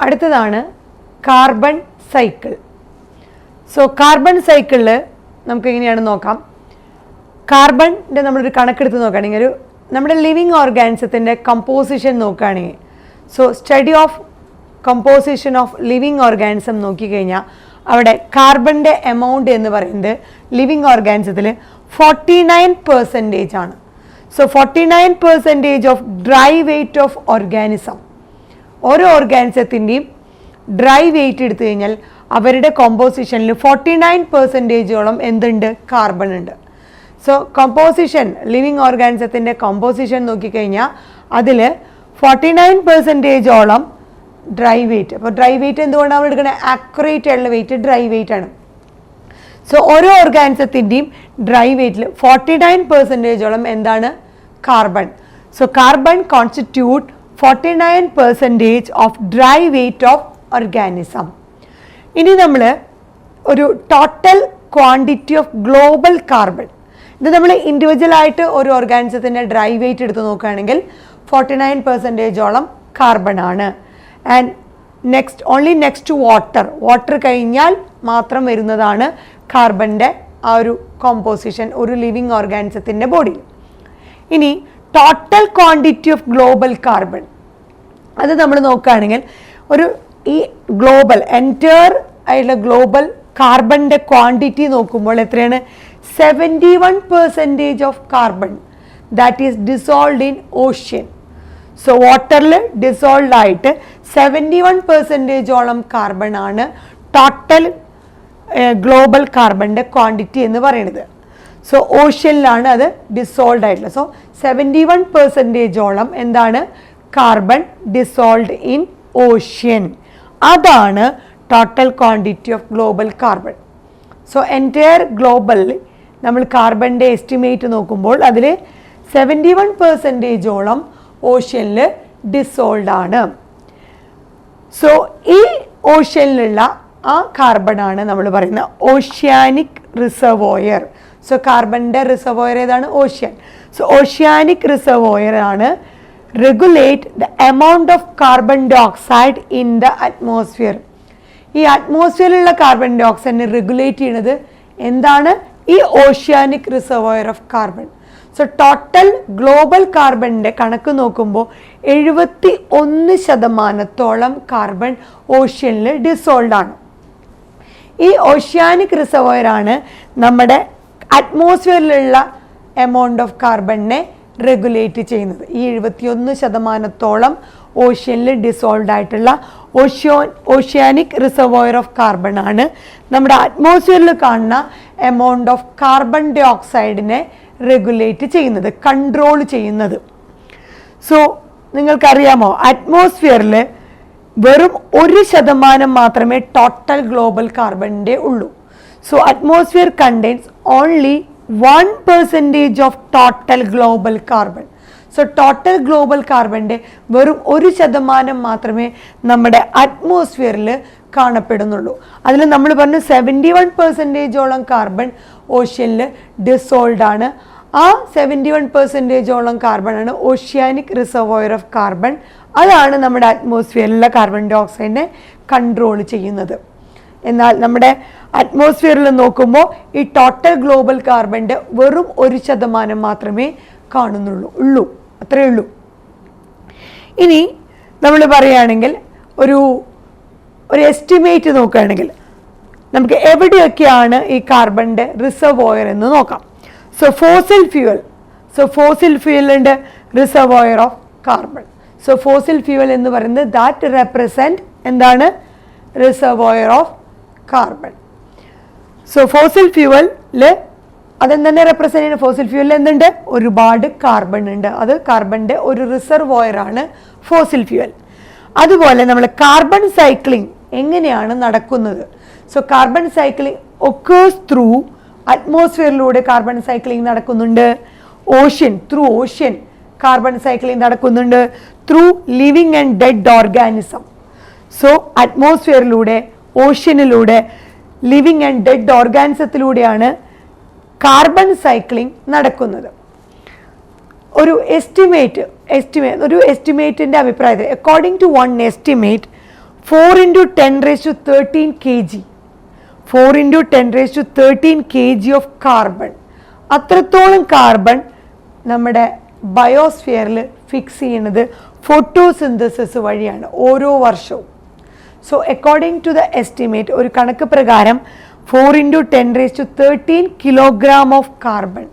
അടുത്തതാണ് carbon cycle. So carbon സൈക്കിളിൽ നമുക്ക് എങ്ങനെയാണ് നോക്കാം. കാർബണിൻ്റെ നമ്മളൊരു കണക്കെടുത്ത് നോക്കുകയാണെങ്കിൽ നമ്മുടെ ലിവിങ് ഓർഗാനിസത്തിൻ്റെ കമ്പോസിഷൻ നോക്കുകയാണെങ്കിൽ, so study of composition of living organism നോക്കിക്കഴിഞ്ഞാൽ അവിടെ കാർബണിൻ്റെ എമൗണ്ട് എന്ന് പറയുന്നത് ലിവിങ് ഓർഗാനിസത്തിൽ 49% ആണ്. So 49% of dry weight of organism. ഓരോ ഓർഗാനിസത്തിൻ്റെയും ഡ്രൈ വെയ്റ്റ് എടുത്തു കഴിഞ്ഞാൽ അവരുടെ കോമ്പോസിഷനിൽ 49%ഓളം എന്തുണ്ട്, കാർബൺ ഉണ്ട്. സോ കോമ്പോസിഷൻ ലിവിങ് ഓർഗാനിസത്തിൻ്റെ കോമ്പോസിഷൻ നോക്കിക്കഴിഞ്ഞാൽ അതിൽ 49%ഓളം ഡ്രൈ വെയ്റ്റ്. അപ്പോൾ ഡ്രൈ വെയ്റ്റ് എന്തുകൊണ്ടാണ് നമ്മൾ എടുക്കുന്നത്, ആക്യുറേറ്റ് ആയിട്ടുള്ള വെയ്റ്റ് ഡ്രൈ വെയ്റ്റ് ആണ്. സോ ഓരോ ഓർഗാനിസത്തിൻ്റെയും ഡ്രൈ വെയ്റ്റിൽ 49%ഓളം എന്താണ്, carbon. So carbon constitute 49% of dry weight of organism. ഇനി നമ്മൾ ഒരു total quantity of global carbon, ഇത് നമ്മൾ ഇൻഡിവിജ്വലായിട്ട് ഒരു ഓർഗാനിസത്തിൻ്റെ ഡ്രൈ വെയ്റ്റ് എടുത്ത് നോക്കുകയാണെങ്കിൽ 49%ഓളം കാർബൺ ആണ്. ആൻഡ് നെക്സ്റ്റ് ടു വാട്ടർ കഴിഞ്ഞാൽ മാത്രം വരുന്നതാണ് കാർബണിൻ്റെ ആ ഒരു കോമ്പോസിഷൻ ഒരു ലിവിങ് ഓർഗാനിസത്തിൻ്റെ ബോഡിയിൽ. ഇനി total quantity of global carbon, അത് നമ്മൾ നോക്കുകയാണെങ്കിൽ ഈ ഗ്ലോബൽ എൻറ്റയർ ആയിട്ടുള്ള ഗ്ലോബൽ കാർബണിൻ്റെ ക്വാണ്ടിറ്റി നോക്കുമ്പോൾ എത്രയാണ്, 71% of carbon that is dissolved in ocean. So വാട്ടറിൽ ഡിസോൾവ്ഡ് ആയിട്ട് 71%ഓളം കാർബൺ ആണ് ടോട്ടൽ ഗ്ലോബൽ കാർബണിൻ്റെ ക്വാണ്ടിറ്റി എന്ന് പറയുന്നത്. സോ ഓഷ്യനിലാണ് അത് ഡിസോൾവ്ഡ് ആയിട്ടുള്ളത്. സോ 71%ഓളം എന്താണ്, കാർബൺ ഡിസോൾവ്ഡ് ഇൻ ഓഷ്യൻ. അതാണ് total quantity of global carbon. So entire ഗ്ലോബലിൽ നമ്മൾ കാർബണിൻ്റെ എസ്റ്റിമേറ്റ് നോക്കുമ്പോൾ അതിൽ 71%ഓളം ഓഷ്യനിൽ ഡിസോൾവ്ഡ് ആണ്. സോ ഈ ഓഷ്യനിലുള്ള ആ കാർബണാണ് നമ്മൾ പറയുന്ന ഓഷ്യാനിക് റിസർവോയർ. സോ കാർബണിൻ്റെ റിസർവോയർ ഏതാണ്, ഓഷ്യൻ. സോ ഓഷ്യാനിക് റിസർവോയർ ആണ് regulate the amount of carbon dioxide in the atmosphere. ഈ അറ്റ്മോസ്ഫിയറിലുള്ള കാർബൺ ഡൈ ഓക്സൈഡിനെ റെഗുലേറ്റ് ചെയ്യുന്നത് എന്താണ്, ഈ oceanic reservoir of carbon. So total global കാർബണിൻ്റെ കണക്ക് നോക്കുമ്പോൾ 71% കാർബൺ ഓഷ്യനിൽ ഡിസോൾവ്ഡ് ആണ്. ഈ ഓഷ്യാനിക് റിസർവോയർ ആണ് നമ്മുടെ അറ്റ്മോസ്ഫിയറിലുള്ള എമൗണ്ട് ഓഫ് കാർബണിനെ റെഗുലേറ്റ് ചെയ്യുന്നത്. ഈ 71% ഓഷ്യനിൽ ഡിസോൾവ്ഡ് ആയിട്ടുള്ള ഓഷ്യാനിക് റിസർവോയർ ഓഫ് കാർബൺ ആണ് നമ്മുടെ അറ്റ്മോസ്ഫിയറിൽ കാണുന്ന എമൗണ്ട് ഓഫ് കാർബൺ ഡൈ ഓക്സൈഡിനെ റെഗുലേറ്റ് ചെയ്യുന്നത്, കൺട്രോൾ ചെയ്യുന്നത്. സോ നിങ്ങൾക്കറിയാമോ, അറ്റ്മോസ്ഫിയറിൽ വെറും 1% മാത്രമേ ടോട്ടൽ ഗ്ലോബൽ കാർബണിൻ്റെ ഉള്ളൂ. So atmosphere contains only 1% of total global carbon. So total global കാർബണിൻ്റെ വെറും 1% മാത്രമേ നമ്മുടെ അറ്റ്മോസ്ഫിയറിൽ കാണപ്പെടുന്നുള്ളൂ. അതിൽ നമ്മൾ പറഞ്ഞു 71%ഓളം കാർബൺ ഓഷ്യനിൽ ഡിസോൾവ്ഡ് ആണ്. ആ 71%ഓളം കാർബൺ ആണ് ഓഷ്യാനിക് റിസർവോയർ ഓഫ് കാർബൺ. അതാണ് നമ്മുടെ അറ്റ്മോസ്ഫിയറിലെ കാർബൺ ഡൈ ഓക്സൈഡിനെ കൺട്രോൾ ചെയ്യുന്നത്. എന്നാൽ നമ്മുടെ അറ്റ്മോസ്ഫിയറിൽ നോക്കുമ്പോൾ ഈ ടോട്ടൽ ഗ്ലോബൽ കാർബണിൻ്റെ വെറും 1% മാത്രമേ കാണുന്നുള്ളൂ, അത്രയേ ഉള്ളൂ. ഇനി നമ്മൾ പറയുകയാണെങ്കിൽ ഒരു എസ്റ്റിമേറ്റ് നോക്കുകയാണെങ്കിൽ നമുക്ക് എവിടെയൊക്കെയാണ് ഈ കാർബണിൻ്റെ റിസർവോയർ എന്ന് നോക്കാം. സോ ഫോസിൽ ഫ്യൂവലിൻ്റെ reservoir of carbon. So fossil fuel എന്ന് പറയുന്നത് ദാറ്റ് റെപ്രസെൻറ്റ് എന്താണ്, reservoir of carbon. So fossil ഫ്യൂവലിൽ അതെന്താണ് റെപ്രസെൻറ്റ് ചെയ്യുന്നത്, ഫോസിൽ ഫ്യൂവലിൽ എന്തുണ്ട്, ഒരുപാട് കാർബൺ ഉണ്ട്. അത് കാർബണിൻ്റെ ഒരു റിസർവോയർ ആണ് ഫോസിൽ ഫ്യൂവൽ. അതുപോലെ നമ്മൾ കാർബൺ സൈക്ലിംഗ് എങ്ങനെയാണ് നടക്കുന്നത്. So carbon cycling occurs through അറ്റ്മോസ്ഫിയറിലൂടെ കാർബൺ സൈക്ലിംഗ് നടക്കുന്നുണ്ട്. ത്രൂ ഓഷ്യൻ കാർബൺ സൈക്ലിംഗ് നടക്കുന്നുണ്ട്. Through living and dead organism. So അറ്റ്മോസ്ഫിയറിലൂടെ, ഓഷ്യനിലൂടെ, ലിവിങ് ആൻഡ് ഡെഡ് ഓർഗാനിസത്തിലൂടെയാണ് കാർബൺ സൈക്ലിംഗ് നടക്കുന്നത്. ഒരു എസ്റ്റിമേറ്റിൻ്റെ അഭിപ്രായത്തിൽ, according to one estimate 4 into 10 raised to 13 kg. 4 into 10 raised to 13 kg of carbon. അത്രത്തോളം കാർബൺ നമ്മുടെ ബയോസ്ഫിയറിൽ ഫിക്സ് ചെയ്യുന്നത് ഫോട്ടോസിന്തസിസ് വഴിയാണ് ഓരോ വർഷവും. So according to the estimate, ഒരു കണക്ക് പ്രകാരം 4 into 10 raised to 13 kilogram of carbon,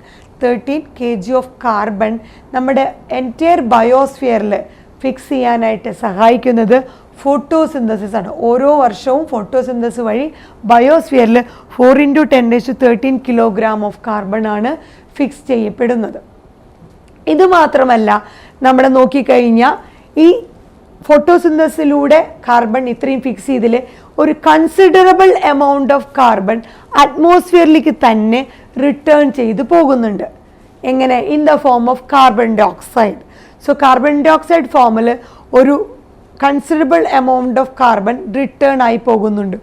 13 kg of carbon നമ്മുടെ എൻറ്റയർ ബയോസ്ഫിയറിൽ ഫിക്സ് ചെയ്യാനായിട്ട് സഹായിക്കുന്നത് ഫോട്ടോസിന്തസിസ് ആണ്. ഓരോ വർഷവും ഫോട്ടോസിന്തസിസ് വഴി ബയോസ്ഫിയറിൽ 4 into 10 raised to 13 kilogram of carbon ആണ് ഫിക്സ് ചെയ്യപ്പെടുന്നത്. ഇത് മാത്രമല്ല, നമ്മൾ നോക്കിക്കഴിഞ്ഞാൽ ഈ ഫോട്ടോസിന്തസിലൂടെ കാർബൺ ഇത്രയും ഫിക്സ് ചെയ്തതിൽ ഒരു കൺസിഡറബിൾ എമൗണ്ട് ഓഫ് കാർബൺ അറ്റ്മോസ്ഫിയറിലേക്ക് തന്നെ റിട്ടേൺ ചെയ്തു പോകുന്നുണ്ട്. എങ്ങനെ? In the form of carbon dioxide. So carbon dioxide ഫോമിൽ ഒരു considerable amount of carbon return ആയി പോകുന്നുണ്ട്.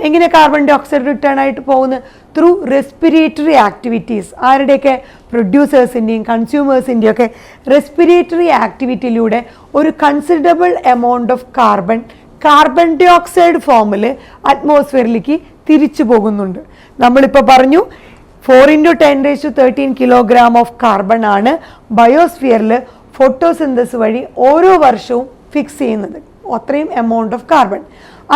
എങ്ങനെ കാർബൺ ഡൈ ഓക്സൈഡ് റിട്ടേൺ ആയിട്ട് പോകുന്നത്? Through respiratory activities. ആരുടെയൊക്കെ? പ്രൊഡ്യൂസേഴ്സിൻ്റെയും കൺസ്യൂമേഴ്സിൻ്റെയും ഒക്കെ റെസ്പിറേറ്ററി ആക്ടിവിറ്റിയിലൂടെ ഒരു considerable amount of carbon dioxide ഫോമിൽ അറ്റ്മോസ്ഫിയറിലേക്ക് തിരിച്ചു പോകുന്നുണ്ട്. നമ്മളിപ്പോൾ പറഞ്ഞു 4 into 10 raised to 13 kilogram of carbon ആണ് ബയോസ്ഫിയറിൽ ഫോട്ടോസിന്തസിസ് വഴി ഓരോ വർഷവും ഫിക്സ് ചെയ്യുന്നത്, അത്രയും എമൗണ്ട് ഓഫ് കാർബൺ.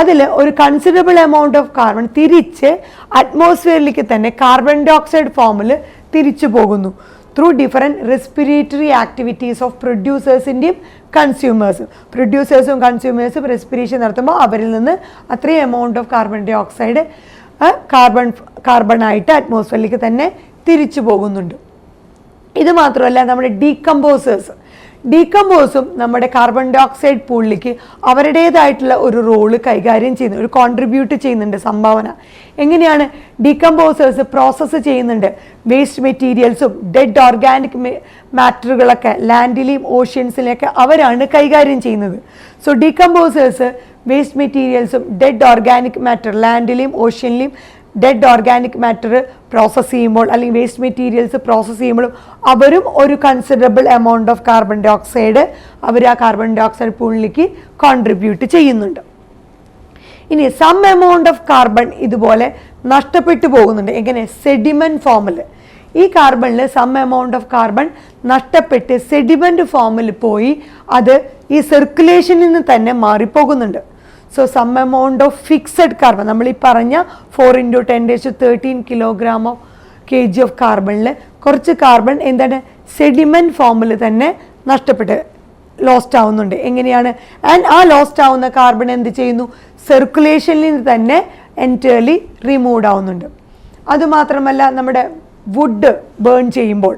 അതിൽ ഒരു കൺസിഡറബിൾ എമൗണ്ട് ഓഫ് കാർബൺ തിരിച്ച് അറ്റ്മോസ്ഫിയറിലേക്ക് തന്നെ കാർബൺ ഡൈ ഓക്സൈഡ് ഫോമിൽ തിരിച്ചു പോകുന്നു through different respiratory activities of പ്രൊഡ്യൂസേഴ്സിൻ്റെയും കൺസ്യൂമേഴ്സും. പ്രൊഡ്യൂസേഴ്സും കൺസ്യൂമേഴ്സും റെസ്പിറേഷൻ നടത്തുമ്പോൾ അവരിൽ നിന്ന് അത്രയും amount of carbon dioxide കാർബണായിട്ട് അറ്റ്മോസ്ഫിയറിലേക്ക് തന്നെ തിരിച്ചു പോകുന്നുണ്ട്. ഇത് മാത്രമല്ല, നമ്മുടെ ഡീകമ്പോസും നമ്മുടെ കാർബൺ ഡൈ ഓക്സൈഡ് പൂളിലേക്ക് അവരുടേതായിട്ടുള്ള ഒരു റോള് കൈകാര്യം ചെയ്യുന്നു, ഒരു കോൺട്രിബ്യൂട്ട് ചെയ്യുന്നുണ്ട്, സംഭാവന. എങ്ങനെയാണ്? ഡീകമ്പോസേഴ്സ് പ്രോസസ്സ് ചെയ്യുന്നുണ്ട് വേസ്റ്റ് മെറ്റീരിയൽസും ഡെഡ് ഓർഗാനിക് മാറ്ററുകളൊക്കെ ലാൻഡിലെയും ഓഷ്യൻസിലെയൊക്കെ അവരാണ് കൈകാര്യം ചെയ്യുന്നത്. സോ ഡീകമ്പോസേഴ്സ് വേസ്റ്റ് മെറ്റീരിയൽസും ഡെഡ് ഓർഗാനിക് മാറ്റർ ലാൻഡിലെയും ഓഷ്യനിലെയും ഡെഡ് ഓർഗാനിക് മാറ്റർ പ്രോസസ്സ് ചെയ്യുമ്പോൾ അല്ലെങ്കിൽ വേസ്റ്റ് മെറ്റീരിയൽസ് പ്രോസസ്സ് ചെയ്യുമ്പോഴും അവരും ഒരു considerable amount of carbon dioxide അവർ ആ കാർബൺ ഡൈ ഓക്സൈഡ് പൂളിലേക്ക് കോൺട്രിബ്യൂട്ട് ചെയ്യുന്നുണ്ട്. ഇനി സം എമൗണ്ട് ഓഫ് കാർബൺ ഇതുപോലെ നഷ്ടപ്പെട്ടു പോകുന്നുണ്ട്. എങ്ങനെ? സെഡിമെന്റ് ഫോമിൽ. ഈ കാർബണിൽ സം എമൗണ്ട് ഓഫ് കാർബൺ നഷ്ടപ്പെട്ട് സെഡിമെന്റ് ഫോമിൽ പോയി അത് ഈ സർക്കുലേഷനിൽ നിന്ന് തന്നെ മാറിപ്പോകുന്നുണ്ട്. So some amount of fixed carbon, നമ്മൾ ഈ പറഞ്ഞ 4 into 10 raised to 13 kilogram of kg of കാർബണിൽ കുറച്ച് കാർബൺ എന്താണ് സെഡിമെന്റ് ഫോമിൽ തന്നെ നഷ്ടപ്പെട്ട് ലോസ്റ്റ് ആവുന്നുണ്ട്. എങ്ങനെയാണ്? ആൻഡ് ആ ലോസ്റ്റ് ആവുന്ന കാർബൺ എന്ത് ചെയ്യുന്നു? സർക്കുലേഷനിൽ നിന്ന് തന്നെ എൻറ്റയർലി റിമൂവ് ആവുന്നുണ്ട്. അതുമാത്രമല്ല, നമ്മുടെ വുഡ് ബേൺ ചെയ്യുമ്പോൾ,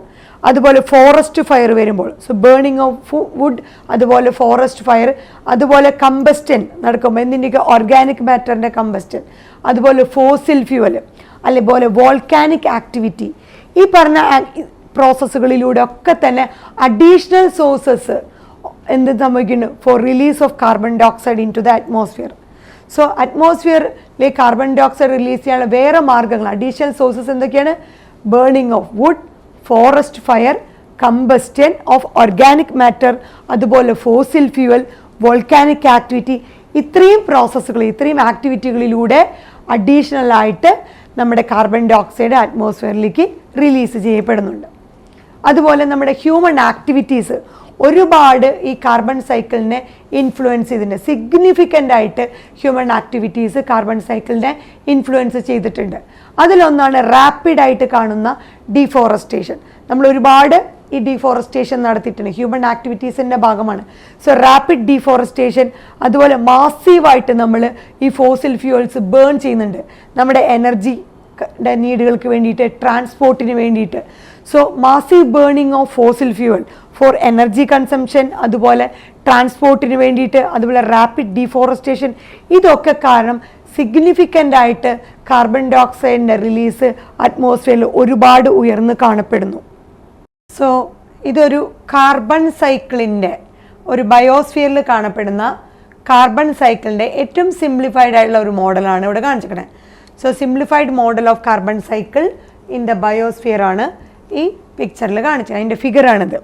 അതുപോലെ ഫോറസ്റ്റ് ഫയർ വരുമ്പോൾ, സോ ബേണിംഗ് ഓഫ് വുഡ്, അതുപോലെ ഫോറസ്റ്റ് ഫയർ, അതുപോലെ കമ്പസ്റ്റൻ നടക്കുമ്പോൾ എന്തിൻ്റെയൊക്കെ? ഓർഗാനിക് മാറ്ററിൻ്റെ കമ്പസ്റ്റൻ, അതുപോലെ ഫോസിൽ ഫ്യൂവൽ, അതുപോലെ വോൾക്കാനിക് ആക്ടിവിറ്റി, ഈ പറഞ്ഞ പ്രോസസ്സുകളിലൂടെ ഒക്കെ തന്നെ അഡീഷണൽ സോഴ്സസ് എന്ത് സംഭവിക്കുന്നു? For release of carbon dioxide into the atmosphere. So അറ്റ്മോസ്ഫിയറിലേക്ക് കാർബൺ ഡൈ ഓക്സൈഡ് റിലീസ് ചെയ്യാനുള്ള വേറെ മാർഗ്ഗങ്ങൾ, അഡീഷണൽ സോഴ്സസ് എന്തൊക്കെയാണ്? Burning of wood, forest fire, combustion of organic matter, അതുപോലെ ഫോസിൽ ഫ്യൂവൽ, വോൾക്കാനിക് ആക്ടിവിറ്റി. ഇത്രയും പ്രോസസ്സുകൾ, ഇത്രയും ആക്ടിവിറ്റികളിലൂടെ അഡീഷണൽ ആയിട്ട് നമ്മുടെ കാർബൺ ഡൈ ഓക്സൈഡ് അറ്റ്മോസ്ഫിയറിലേക്ക് റിലീസ് ചെയ്യപ്പെടുന്നുണ്ട്. അതുപോലെ നമ്മുടെ ഹ്യൂമൻ ആക്ടിവിറ്റീസ് ഒരുപാട് ഈ കാർബൺ സൈക്കിളിനെ ഇൻഫ്ലുവൻസ് ചെയ്തിട്ടുണ്ട്. സിഗ്നിഫിക്കൻ്റ് ആയിട്ട് ഹ്യൂമൻ ആക്ടിവിറ്റീസ് കാർബൺ സൈക്കിളിനെ ഇൻഫ്ലുവൻസ് ചെയ്തിട്ടുണ്ട്. അതിലൊന്നാണ് റാപ്പിഡായിട്ട് കാണുന്ന ഡീഫോറസ്റ്റേഷൻ. നമ്മൾ ഒരുപാട് ഈ ഡീഫോറസ്റ്റേഷൻ നടത്തിയിട്ടുണ്ട്, ഹ്യൂമൻ ആക്ടിവിറ്റീസിൻ്റെ ഭാഗമാണ്. സോ റാപ്പിഡ് ഡീഫോറസ്റ്റേഷൻ, അതുപോലെ മാസീവായിട്ട് നമ്മൾ ഈ ഫോസിൽ ഫ്യൂവൽസ് ബേൺ ചെയ്യുന്നുണ്ട് നമ്മുടെ എനർജി നീഡുകൾക്ക് വേണ്ടിയിട്ട്, ട്രാൻസ്പോർട്ടിന് വേണ്ടിയിട്ട്. So massive burning of fossil fuel for energy consumption, അതുപോലെ ട്രാൻസ്പോർട്ടിന് വേണ്ടിയിട്ട്, അതുപോലെ റാപ്പിഡ് ഡീഫോറസ്റ്റേഷൻ, ഇതൊക്കെ കാരണം സിഗ്നിഫിക്കൻ്റ് ആയിട്ട് കാർബൺ ഡൈ ഓക്സൈഡിൻ്റെ റിലീസ് അറ്റ്മോസ്ഫിയറിൽ ഒരുപാട് ഉയർന്ന് കാണപ്പെടുന്നു. സോ ഇതൊരു കാർബൺ സൈക്കിളിൻ്റെ, ഒരു ബയോസ്ഫിയറിൽ കാണപ്പെടുന്ന കാർബൺ സൈക്കിളിൻ്റെ ഏറ്റവും സിംപ്ലിഫൈഡ് ആയിട്ടുള്ള ഒരു മോഡലാണ് ഇവിടെ കാണിച്ചിരിക്കുന്നത്. So simplified model of carbon cycle in the biosphere ആണ് ഈ പിക്ചറിൽ കാണിച്ചത്, അതിൻ്റെ ഫിഗറാണിത്.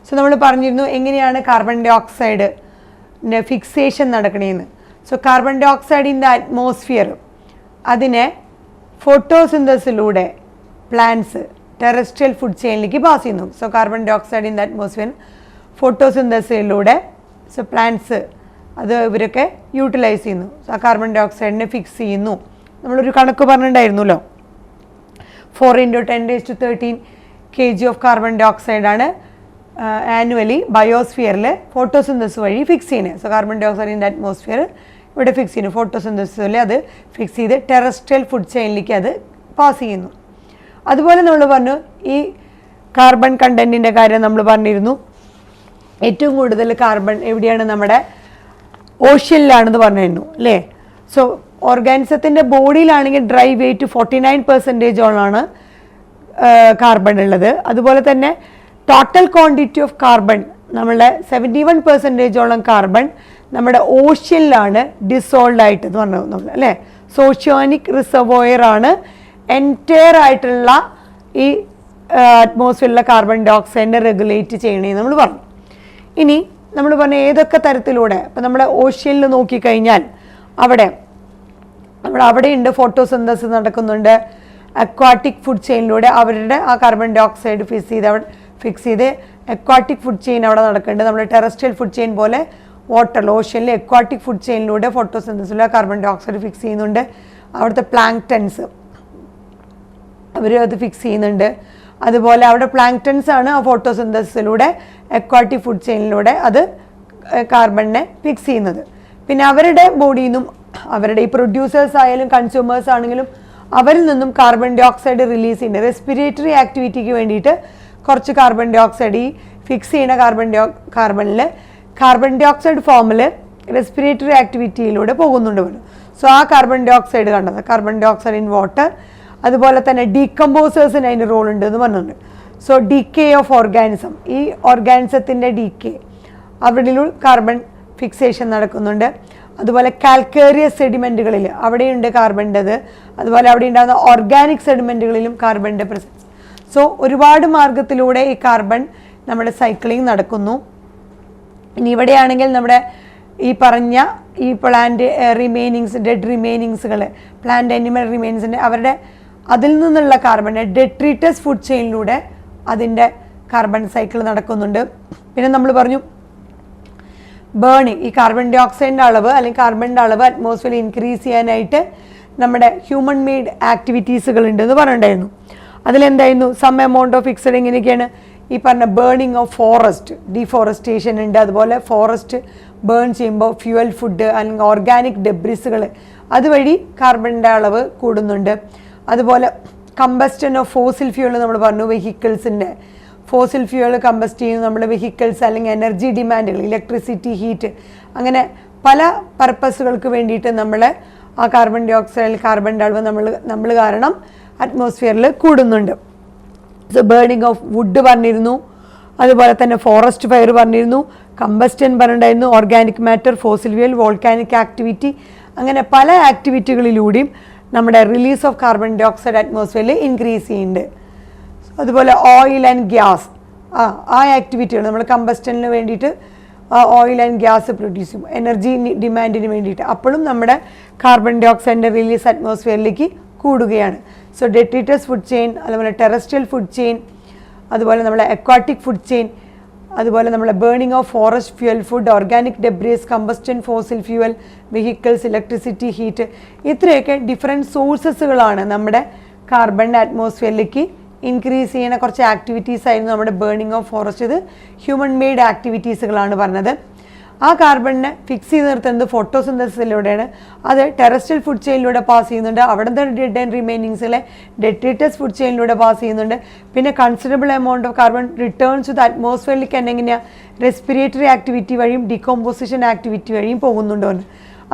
സോ നമ്മൾ പറഞ്ഞിരുന്നു എങ്ങനെയാണ് കാർബൺ ഡൈ ഓക്സൈഡിൻ്റെ ഫിക്സേഷൻ നടക്കണേന്ന്. So carbon dioxide in the atmosphere അതിനെ ഫോട്ടോസിന്തസിലൂടെ പ്ലാന്റ്സ് ടെറസ്ട്രിയൽ ഫുഡ് ചെയിനിലേക്ക് പാസ് ചെയ്യുന്നു. So carbon dioxide in the atmosphere ഫോട്ടോസിന്തസിലൂടെ സോ പ്ലാന്റ്സ് അത് ഇവരൊക്കെ യൂട്ടിലൈസ് ചെയ്യുന്നു. സോ ആ കാർബൺ ഡൈ ഓക്സൈഡിനെ ഫിക്സ് ചെയ്യുന്നു. നമ്മളൊരു കണക്ക് പറഞ്ഞിട്ടുണ്ടായിരുന്നല്ലോ, 4 × 10⁻13 kg ഓഫ് കാർബൺ ഡൈ ഓക്സൈഡാണ് ആനുവലി ബയോസ്ഫിയറിൽ ഫോട്ടോസിന്തസിസ് വഴി ഫിക്സ് ചെയ്യുന്നത്. So carbon dioxide in the atmosphere ഇവിടെ ഫിക്സ് ചെയ്യുന്നു. ഫോട്ടോസിന്തസിസിൽ അത് ഫിക്സ് ചെയ്ത് ടെറസ്ട്രിയൽ ഫുഡ് ചെയിനിലേക്ക് അത് പാസ് ചെയ്യുന്നു. അതുപോലെ നമ്മൾ പറഞ്ഞു ഈ കാർബൺ കണ്ടൻറ്റിൻ്റെ കാര്യം നമ്മൾ പറഞ്ഞിരുന്നു. ഏറ്റവും കൂടുതൽ കാർബൺ എവിടെയാണ്? നമ്മുടെ ഓഷ്യനിലാണെന്ന് പറഞ്ഞിരുന്നു അല്ലേ. സോ ഓർഗാനിസത്തിൻ്റെ ബോഡിയിലാണെങ്കിൽ ഡ്രൈ വെയിറ്റ് 49% കാർബൺ ഉള്ളത്. അതുപോലെ തന്നെ ടോട്ടൽ ക്വാണ്ടിറ്റി ഓഫ് കാർബൺ നമ്മളുടെ 71% കാർബൺ നമ്മുടെ ഓഷ്യനിലാണ് ഡിസോൾവ് ആയിട്ട് എന്ന് പറഞ്ഞു നമ്മൾ അല്ലേ. ഓഷ്യാനിക് റിസർവോയർ ആണ് എൻറ്റയർ ആയിട്ടുള്ള ഈ അറ്റ്മോസ്ഫിയറിലെ കാർബൺ ഡൈ ഓക്സൈഡിനെ റെഗുലേറ്റ് ചെയ്യണേ നമ്മൾ പറഞ്ഞു. ഇനി നമ്മൾ പറഞ്ഞ ഏതൊക്കെ തരത്തിലൂടെ, ഇപ്പം നമ്മുടെ ഓഷ്യനിൽ നോക്കിക്കഴിഞ്ഞാൽ അവിടെയുണ്ട് ഫോട്ടോസിന്തസിസ് നടക്കുന്നുണ്ട്. അക്വാട്ടിക് ഫുഡ് ചെയിനിലൂടെ അവരുടെ ആ കാർബൺ ഡൈ ഓക്സൈഡ് ഫിക്സ് ചെയ്ത് അക്വാട്ടിക് ഫുഡ് ചെയിൻ അവിടെ നടക്കുന്നുണ്ട്. നമ്മുടെ ടെറസ്ട്രിയൽ ഫുഡ് ചെയിൻ പോലെ വാട്ടർ ഓഷ്യനിൽ അക്വാട്ടിക് ഫുഡ് ചെയിനിലൂടെ ഫോട്ടോസിന്തസിലൂടെ കാർബൺ ഡൈ ഓക്സൈഡ് ഫിക്സ് ചെയ്യുന്നുണ്ട്. അവിടുത്തെ പ്ലാങ്ക്ടൺസ് അവർ അത് ഫിക്സ് ചെയ്യുന്നുണ്ട്. അതുപോലെ അവിടെ പ്ലാങ്ക്ടൺസ് ആണ് ആ ഫോട്ടോസിന്തസിലൂടെ അക്വാട്ടിക് ഫുഡ് ചെയിനിലൂടെ അത് കാർബണിനെ ഫിക്സ് ചെയ്യുന്നത്. പിന്നെ അവരുടെ ബോഡിയിൽ നിന്നും അവരുടെ ഈ പ്രൊഡ്യൂസേഴ്സ് ആയാലും കൺസ്യൂമേഴ്സ് ആണെങ്കിലും അവരിൽ നിന്നും കാർബൺ ഡൈ ഓക്സൈഡ് റിലീസ് ചെയ്യുന്നത് റെസ്പിറേറ്ററി ആക്ടിവിറ്റിക്ക് വേണ്ടിയിട്ട് കുറച്ച് കാർബൺ ഡൈ ഓക്സൈഡ് ഈ ഫിക്സ് ചെയ്യുന്ന കാർബണിൽ കാർബൺ ഡൈ ഓക്സൈഡ് ഫോമിൽ റെസ്പിറേറ്ററി ആക്ടിവിറ്റിയിലൂടെ പോകുന്നുണ്ട് പോലും. സോ ആ കാർബൺ ഡൈ ഓക്സൈഡ് കണ്ടത് carbon dioxide in water. അതുപോലെ തന്നെ ഡീകമ്പോസേഴ്സിന് അതിന് റോൾ ഉണ്ട് എന്ന് പറഞ്ഞിട്ടുണ്ട്. സോ ഡീക്കേ ഓഫ് ഓർഗാനിസം, ഈ ഓർഗാനിസത്തിൻ്റെ ഡീക്കേ അവിടെയും കാർബൺ ഫിക്സേഷൻ നടക്കുന്നുണ്ട്. അതുപോലെ കാൽക്കേറിയസ് സെഡിമെൻറ്റുകളിൽ അവിടെയുണ്ട് കാർബണിൻ്റെത്. അതുപോലെ അവിടെ ഉണ്ടാകുന്ന ഓർഗാനിക് സെഡിമെൻറ്റുകളിലും കാർബണിൻ്റെ പ്രസൻസ്. സോ ഒരുപാട് മാർഗത്തിലൂടെ ഈ കാർബൺ നമ്മുടെ സൈക്ലിംഗ് നടക്കുന്നു. ഇനി ഇവിടെയാണെങ്കിൽ നമ്മുടെ ഈ പറഞ്ഞ ഈ plant remainings dead റിമൈനിങ്സുകൾ plant animal റിമൈനിങ്സിൻ്റെ അവരുടെ അതിൽ നിന്നുള്ള കാർബൺ ഡെട്രിറ്റസ് ഫുഡ് ചെയിനിലൂടെ അതിൻ്റെ കാർബൺ സൈക്കിൾ നടക്കുന്നുണ്ട്. പിന്നെ നമ്മൾ പറഞ്ഞു ബേണിങ്, ഈ കാർബൺ ഡൈ ഓക്സൈഡിൻ്റെ അളവ് അല്ലെങ്കിൽ കാർബണിൻ്റെ അളവ് അറ്റ്മോസ്ഫിയറിൽ ഇൻക്രീസ് ചെയ്യാനായിട്ട് നമ്മുടെ ഹ്യൂമൻ മെയ്ഡ് ആക്ടിവിറ്റീസുകൾ ഉണ്ടെന്ന് പറഞ്ഞിട്ടുണ്ടായിരുന്നു. അതിലെന്തായിരുന്നു സം എമൗണ്ട് ഓഫ് ഫിക്സഡ് എങ്ങനെയൊക്കെയാണ് ഈ പറഞ്ഞ ബേണിങ് ഓഫ് ഫോറസ്റ്റ്, ഡീഫോറസ്റ്റേഷൻ ഉണ്ട്. അതുപോലെ ഫോറസ്റ്റ് ബേൺ ചെയ്യുമ്പോൾ ഫ്യൂവൽ ഫുഡ് അല്ലെങ്കിൽ ഓർഗാനിക് ഡെബ്രിസുകൾ അതുവഴി കാർബണിൻ്റെ അളവ് കൂടുന്നുണ്ട്. അതുപോലെ കമ്പസ്റ്റൻ ഓഫ് ഫോസിൽ ഫ്യൂവൽ നമ്മൾ പറഞ്ഞു, വെഹിക്കിൾസിൻ്റെ ഫോസിൽ ഫ്യൂവൽ കമ്പസ്റ്റ് ചെയ്യുന്ന നമ്മുടെ വെഹിക്കിൾസ് അല്ലെങ്കിൽ എനർജി ഡിമാൻഡുകൾ ഇലക്ട്രിസിറ്റി ഹീറ്റ് അങ്ങനെ പല പർപ്പസുകൾക്ക് വേണ്ടിയിട്ട് നമ്മൾ ആ കാർബൺ ഡൈ ഓക്സൈഡ് കാർബണിൻ്റെ അളവ് നമ്മൾ കാരണം അറ്റ്മോസ്ഫിയറിൽ കൂടുന്നുണ്ട്. സോ ബേണിംഗ് ഓഫ് വുഡ് പറഞ്ഞിരുന്നു, അതുപോലെ തന്നെ ഫോറസ്റ്റ് ഫയർ പറഞ്ഞിരുന്നു, കമ്പസ്റ്റൻ പറഞ്ഞിട്ടുണ്ടായിരുന്നു, organic matter, fossil fuel, volcanic activity, അങ്ങനെ പല ആക്ടിവിറ്റികളിലൂടെയും നമ്മുടെ release of carbon dioxide അറ്റ്മോസ്ഫിയറിൽ ഇൻക്രീസ് ചെയ്യുന്നുണ്ട്. അതുപോലെ ഓയിൽ ആൻഡ് ഗ്യാസ് ആ ആക്ടിവിറ്റികൾ നമ്മൾ കമ്പസ്റ്റനിന് വേണ്ടിയിട്ട് ഓയിൽ ആൻഡ് ഗ്യാസ് പ്രൊഡ്യൂസ് ചെയ്യും എനർജി ഡിമാൻഡിന് വേണ്ടിയിട്ട്. അപ്പോഴും നമ്മുടെ കാർബൺ ഡൈ ഓക്സൈഡിൻ്റെ റിലീസ് അറ്റ്മോസ്ഫിയറിലേക്ക് കൂടുകയാണ്. സോ ഡെട്രിറ്റസ് ഫുഡ് ചെയിൻ, അതുപോലെ ടെറസ്ട്രിയൽ ഫുഡ് ചെയിൻ, അതുപോലെ നമ്മളെ അക്വാട്ടിക് ഫുഡ് ചെയിൻ, അതുപോലെ നമ്മളെ burning of forest fuel food, organic debris, combustion fossil fuel, vehicles, electricity heat, ഇത്രയൊക്കെ ഡിഫറെൻറ്റ് സോഴ്സസുകളാണ് നമ്മുടെ കാർബൺ അറ്റ്മോസ്ഫിയറിലേക്ക് ഇൻക്രീസ് ചെയ്യുന്ന കുറച്ച് ആക്ടിവിറ്റീസ് ആയിരുന്നു നമ്മുടെ ബേണിംഗ് ഓഫ് ഫോറസ്റ്റ്. ഇത് ഹ്യൂമൻ മെയ്ഡ് ആക്ടിവിറ്റീസുകളാണ് പറഞ്ഞത്. ആ കാർബണിനെ ഫിക്സ് ചെയ്ത് നിർത്തുന്നത് ഫോട്ടോസിന്തസിസിലൂടെയാണ്. അത് ടെറസ്ട്രിയൽ ഫുഡ് ചെയിനിലൂടെ പാസ് ചെയ്യുന്നുണ്ട്. അവിടുത്തെ ഡെഡ് ആൻഡ് റിമൈനിങ്സിലെ ഡെട്രിറ്റസ് ഫുഡ് ചെയിനിലൂടെ പാസ് ചെയ്യുന്നുണ്ട്. പിന്നെ considerable amount of carbon returns to the അറ്റ്മോസ്ഫിയറിലേക്ക് തന്നെ എങ്ങനെയാണ് റെസ്പിറേറ്ററി ആക്ടിവിറ്റി വഴിയും ഡീകമ്പോസിഷൻ ആക്ടിവിറ്റി വഴിയും പോകുന്നുണ്ടോ.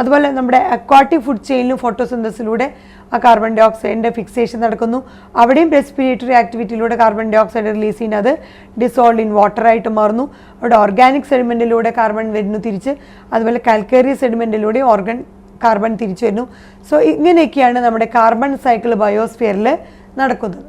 അതുപോലെ നമ്മുടെ അക്വാട്ടിക് ഫുഡ് ചെയിനിലും ഫോട്ടോസിന്തസിലൂടെ ആ കാർബൺ ഡൈ ഓക്സൈഡിൻ്റെ ഫിക്സേഷൻ നടക്കുന്നു. അവിടെയും റെസ്പിറേറ്ററി ആക്ടിവിറ്റിയിലൂടെ കാർബൺ ഡൈ ഓക്സൈഡ് റിലീസ് ചെയ്യുന്നത് അത് ഡിസോൾവ് ഇൻ വാട്ടറായിട്ട് മാറുന്നു. അവിടെ ഓർഗാനിക് സെഡിമെൻറ്റിലൂടെ കാർബൺ വരുന്നു തിരിച്ച്, അതുപോലെ കാൽക്കേറിയസ് സെഡിമെൻറ്റിലൂടെ കാർബൺ തിരിച്ചു വരുന്നു. സോ ഇങ്ങനെയൊക്കെയാണ് നമ്മുടെ കാർബൺ സൈക്കിൾ ബയോസ്ഫിയറിൽ നടക്കുന്നത്.